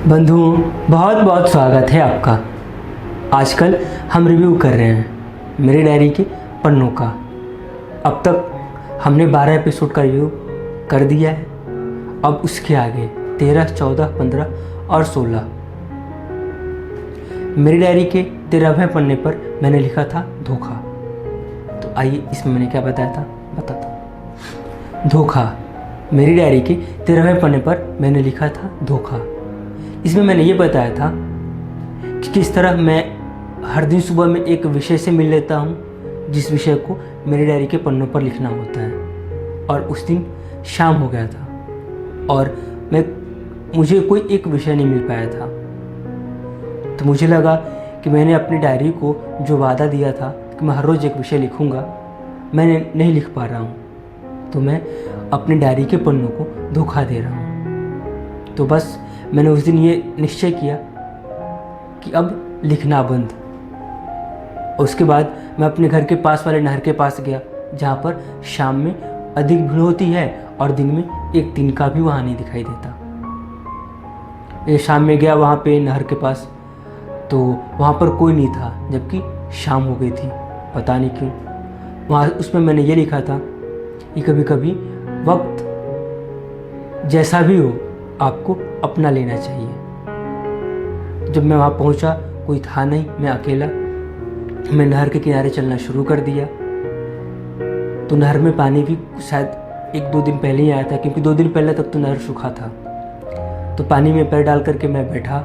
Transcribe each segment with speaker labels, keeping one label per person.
Speaker 1: बंधुओं, बहुत बहुत स्वागत है आपका। आजकल हम रिव्यू कर रहे हैं मेरी डायरी के पन्नों का। अब तक हमने 12 एपिसोड का रिव्यू कर दिया है। अब उसके आगे 13, 14, 15 और 16। मेरी डायरी के 13वें पन्ने पर मैंने लिखा था धोखा। तो आइए इसमें मैंने क्या बताया था बताता हूँ। धोखा। मेरी डायरी के 13वें पन्ने पर मैंने लिखा था धोखा। इसमें मैंने ये बताया था कि किस तरह मैं हर दिन सुबह में एक विषय से मिल लेता हूँ जिस विषय को मेरी डायरी के पन्नों पर लिखना होता है। और उस दिन शाम हो गया था और मुझे कोई एक विषय नहीं मिल पाया था। तो मुझे लगा कि मैंने अपनी डायरी को जो वादा दिया था कि मैं हर रोज़ एक विषय लिखूँगा, मैंने नहीं लिख पा रहा हूँ। तो मैं अपनी डायरी के पन्नों को धोखा दे रहा हूँ। तो बस मैंने उस दिन ये निश्चय किया कि अब लिखना बंद। और उसके बाद मैं अपने घर के पास वाले नहर के पास गया, जहाँ पर शाम में अधिक भीड़ होती है और दिन में एक तिनका भी वहाँ नहीं दिखाई देता। ये शाम में गया वहाँ पे नहर के पास, तो वहाँ पर कोई नहीं था, जबकि शाम हो गई थी। पता नहीं क्यों वहाँ उसमें मैंने ये लिखा था कि कभी कभी वक्त जैसा भी हो आपको अपना लेना चाहिए। जब मैं वहाँ पहुँचा कोई था नहीं, मैं अकेला। मैं नहर के किनारे चलना शुरू कर दिया। तो नहर में पानी भी शायद 1-2 दिन पहले ही आया था, क्योंकि 2 दिन पहले तक तो नहर सूखा था। तो पानी में पैर डाल करके मैं बैठा।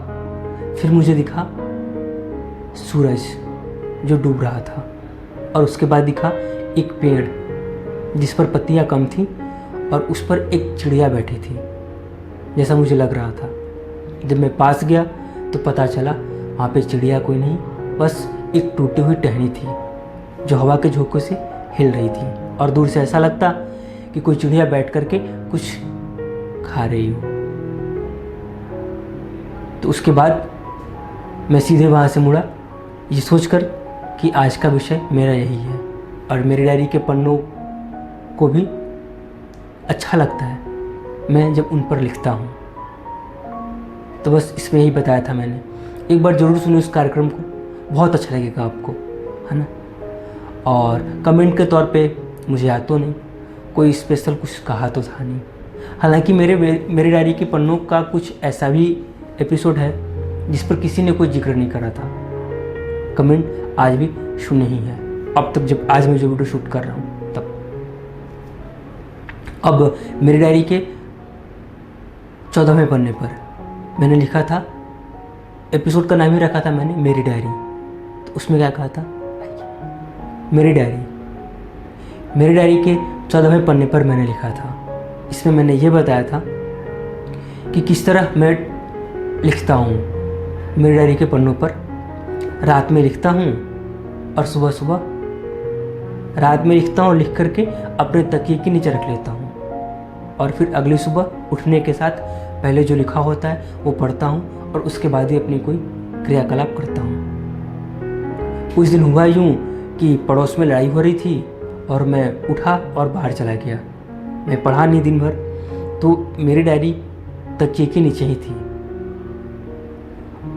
Speaker 1: फिर मुझे दिखा सूरज जो डूब रहा था, और उसके बाद दिखा एक पेड़ जिस पर पत्तियाँ कम थी और उस पर एक चिड़िया बैठी थी, जैसा मुझे लग रहा था। जब मैं पास गया तो पता चला वहाँ पे चिड़िया कोई नहीं, बस एक टूटी हुई टहनी थी जो हवा के झोंकों से हिल रही थी। और दूर से ऐसा लगता कि कोई चिड़िया बैठ करके कुछ खा रही हो। तो उसके बाद मैं सीधे वहाँ से मुड़ा, ये सोचकर कि आज का विषय मेरा यही है और मेरी डायरी के पन्नों को भी अच्छा लगता है मैं जब उन पर लिखता हूँ। तो बस इसमें यही बताया था मैंने। एक बार ज़रूर सुनो इस कार्यक्रम को, बहुत अच्छा लगेगा आपको, है ना। और कमेंट के तौर पे मुझे याद तो नहीं कोई स्पेशल कुछ कहा तो था नहीं। हालांकि मेरे डायरी के पन्नों का कुछ ऐसा भी एपिसोड है जिस पर किसी ने कोई जिक्र नहीं करा था। कमेंट आज भी शून्य ही है अब तक, जब आज मैं जो वीडियो शूट कर रहा हूँ तब। अब मेरी डायरी के 14वें पन्ने पर मैंने लिखा था, एपिसोड का नाम ही रखा था मैंने मेरी डायरी। तो उसमें क्या कहा था, मेरी डायरी के 14वें पन्ने पर मैंने लिखा था। इसमें मैंने ये बताया था कि किस तरह मैं लिखता हूँ मेरी डायरी के पन्नों पर। रात में लिखता हूँ और सुबह सुबह रात में लिखता हूँ, लिख करके अपने तकिए के नीचे रख लेता हूँ। और फिर अगली सुबह उठने के साथ पहले जो लिखा होता है वो पढ़ता हूँ और उसके बाद ही अपनी कोई क्रियाकलाप करता हूँ। उस दिन हुआ यूँ कि पड़ोस में लड़ाई हो रही थी और मैं उठा और बाहर चला गया। मैं पढ़ा नहीं दिन भर, तो मेरी डायरी तकिए के नीचे ही थी।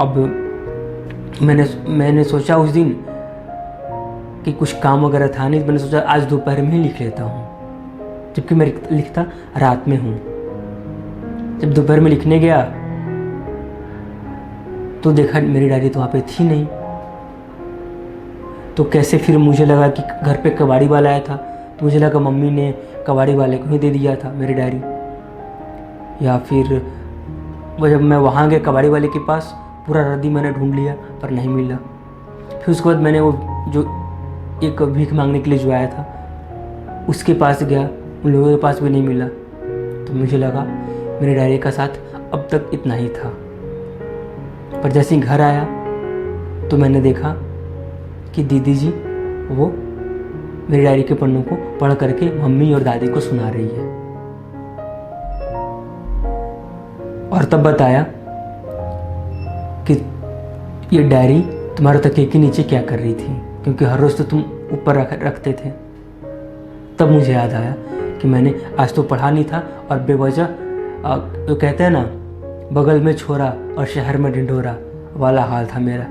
Speaker 1: अब मैंने सोचा उस दिन कि कुछ काम वगैरह था नहीं, मैंने सोचा आज दोपहर में ही लिख लेता हूँ, जबकि मैं लिखता रात में हूँ। जब दोपहर में लिखने गया तो देखा मेरी डायरी तो वहाँ पे थी नहीं। तो कैसे, फिर मुझे लगा कि घर पे कबाड़ी वाला आया था, तो मुझे लगा मम्मी ने कबाड़ी वाले को ही दे दिया था मेरी डायरी। या फिर वो जब मैं वहाँ गया कबाड़ी वाले के पास, पूरा रद्दी मैंने ढूंढ लिया पर नहीं मिला। फिर उसके बाद मैंने वो जो एक भीख मांगने के लिए जो आया था उसके पास गया, उन लोगों के पास भी नहीं मिला। तो मुझे लगा मेरी डायरी का साथ अब तक इतना ही था। पर जैसे ही घर आया तो मैंने देखा कि दीदी जी वो मेरी डायरी के पन्नों को पढ़ करके मम्मी और दादी को सुना रही है। और तब बताया कि ये डायरी तुम्हारे तकिए के नीचे क्या कर रही थी, क्योंकि हर रोज़ तो तुम ऊपर रखते थे। तब मुझे याद आया कि मैंने आज तो पढ़ा नहीं था और बेवजह तो कहते हैं ना, बगल में छोरा और शहर में ढिंढोरा वाला हाल था मेरा।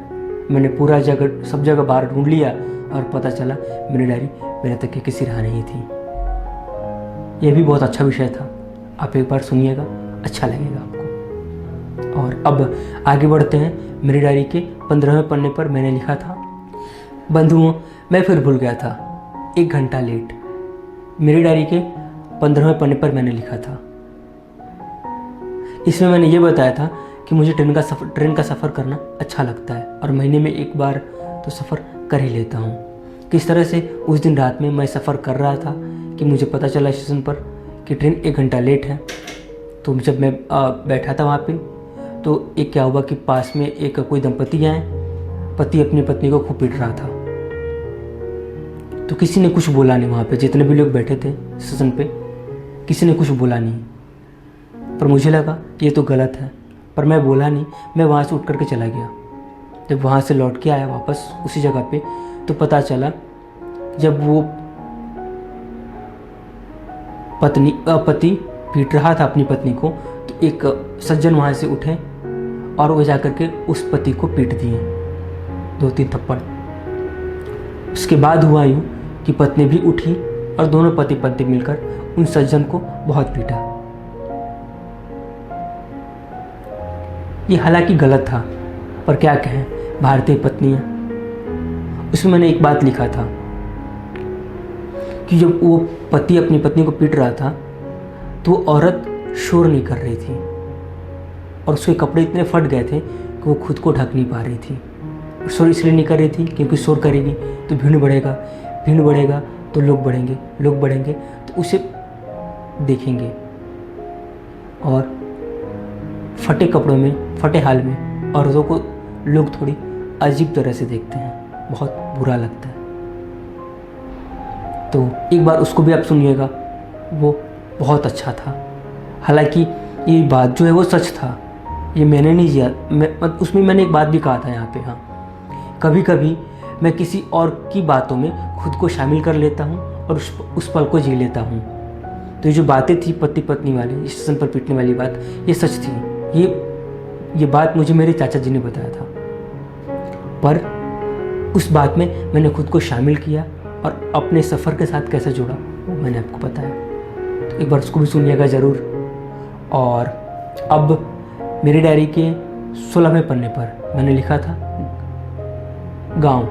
Speaker 1: मैंने पूरा जगह सब जगह बाहर ढूंढ लिया और पता चला मेरी डायरी मेरे तक की किसी राह नहीं थी। यह भी बहुत अच्छा विषय था, आप एक बार सुनिएगा, अच्छा लगेगा आपको। और अब आगे बढ़ते हैं। मेरी डायरी के 15वें पन्ने पर मैंने लिखा था, बंधुओं मैं फिर भूल गया था, 1 घंटा लेट। मेरी डायरी के 15वें पन्ने पर मैंने लिखा था, इसमें मैंने ये बताया था कि मुझे ट्रेन का सफ़र करना अच्छा लगता है और महीने में एक बार तो सफ़र कर ही लेता हूँ। किस तरह से उस दिन रात में मैं सफ़र कर रहा था कि मुझे पता चला स्टेशन पर कि ट्रेन 1 घंटा लेट है। तो जब मैं बैठा था वहाँ पे, तो एक क्या हुआ कि पास में एक कोई दंपति आए, पति अपनी पत्नी को खूब पीट रहा था। तो किसी ने कुछ बोला नहीं, वहाँ पे जितने भी लोग बैठे थे स्टेशन पे किसी ने कुछ बोला नहीं, पर मुझे लगा ये तो गलत है, पर मैं बोला नहीं। मैं वहाँ से उठ करके चला गया। जब वहाँ से लौट के आया वापस उसी जगह पे, तो पता चला जब वो पति पीट रहा था अपनी पत्नी को, तो एक सज्जन वहाँ से उठे और वो जा करके उस पति को पीट दिए 2-3 थप्पड़। उसके बाद हुआ यूँ कि पत्नी भी उठी और दोनों पति पत्नी मिलकर उन सज्जन को बहुत पीटा। ये हालांकि गलत था, पर क्या कहें, भारतीय पत्नियां। उसमें मैंने एक बात लिखा था कि जब वो पति अपनी पत्नी को पीट रहा था तो वो औरत शोर नहीं कर रही थी और उसके कपड़े इतने फट गए थे कि वो खुद को ढक नहीं पा रही थी। शोर इसलिए नहीं कर रही थी क्योंकि शोर करेगी तो भीड़ बढ़ेगा तो लोग बढ़ेंगे तो उसे देखेंगे और फटे कपड़ों में, फटे हाल में औरतों को लोग थोड़ी अजीब तरह से देखते हैं, बहुत बुरा लगता है। तो एक बार उसको भी आप सुनिएगा, वो बहुत अच्छा था। हालांकि ये बात जो है वो सच था, ये मैंने नहीं किया। उसमें मैंने एक बात भी कहा था यहाँ पे, हाँ, कभी कभी मैं किसी और की बातों में खुद को शामिल कर लेता हूँ और उस पल को जी लेता हूँ। तो ये जो बातें थी पति पत्नी वाली, स्टेशन पर पीटने वाली बात, ये सच थी। ये बात मुझे मेरे चाचा जी ने बताया था, पर उस बात में मैंने खुद को शामिल किया और अपने सफ़र के साथ कैसे जुड़ा वो मैंने आपको बताया। तो एक बार उसको भी सुनिएगा ज़रूर। और अब मेरी डायरी के 16वें पन्ने पर मैंने लिखा था गांव।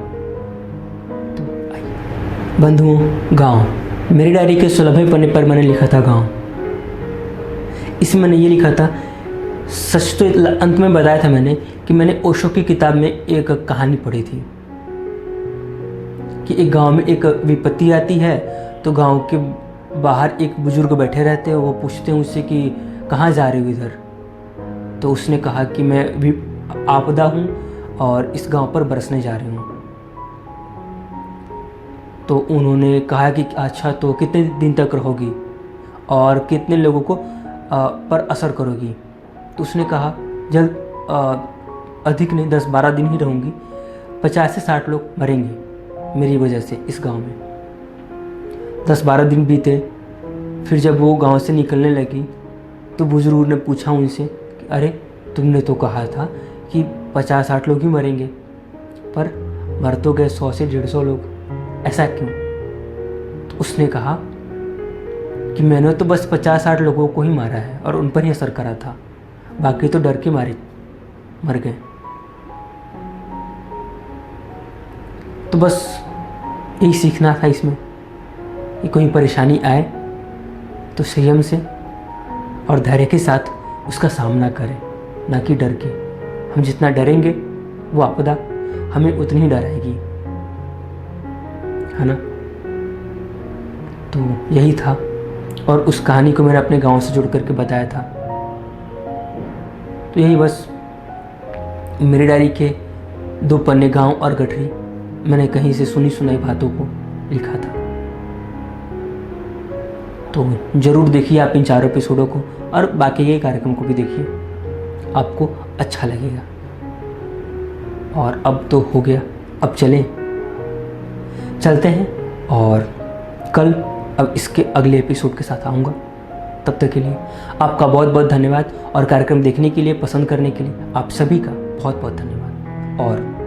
Speaker 1: तो बंधुओं, गांव। मेरी डायरी के 16वें पन्ने पर मैंने लिखा था गांव। इसमें मैंने ये लिखा था, सच तो अंत में बताया था मैंने कि मैंने ओशो की किताब में एक कहानी पढ़ी थी कि एक गांव में एक विपत्ति आती है, तो गांव के बाहर एक बुजुर्ग बैठे रहते हैं। वो पूछते हैं उससे कि कहाँ जा रहे हो इधर। तो उसने कहा कि मैं भी आपदा हूँ और इस गांव पर बरसने जा रही हूँ। तो उन्होंने कहा कि अच्छा, तो कितने दिन तक रहोगी और कितने लोगों को पर असर करोगी। तो उसने कहा जल्द अधिक नहीं, 10-12 दिन ही रहूँगी, 50 से 60 लोग मरेंगे मेरी वजह से इस गांव में। 10-12 दिन बीते। फिर जब वो गांव से निकलने लगी तो बुजुर्ग ने पूछा उनसे कि अरे, तुमने तो कहा था कि 50-60 लोग ही मरेंगे, पर मर तो गए 100 से 150 लोग, ऐसा क्यों? तो उसने कहा कि मैंने तो बस 50-60 लोगों को ही मारा है और उन पर ही असर करा था, बाकी तो डर के मारे मर गए। तो बस यही सीखना था इसमें कि कोई परेशानी आए तो संयम से और धैर्य के साथ उसका सामना करें, ना कि डर के। हम जितना डरेंगे वो आपदा हमें उतनी ही डराएगी, है ना। तो यही था और उस कहानी को मैंने अपने गांव से जुड़ करके बताया था। तो यही बस मेरी डायरी के 2 पन्ने गांव और गठरी मैंने कहीं से सुनी सुनाई बातों को लिखा था। तो ज़रूर देखिए आप इन 4 एपिसोडों को और बाकी के कार्यक्रम को भी देखिए, आपको अच्छा लगेगा। और अब तो हो गया, अब चलते हैं और कल अब इसके अगले एपिसोड के साथ आऊँगा। तब तक के लिए आपका बहुत बहुत धन्यवाद और कार्यक्रम देखने के लिए, पसंद करने के लिए आप सभी का बहुत बहुत धन्यवाद। और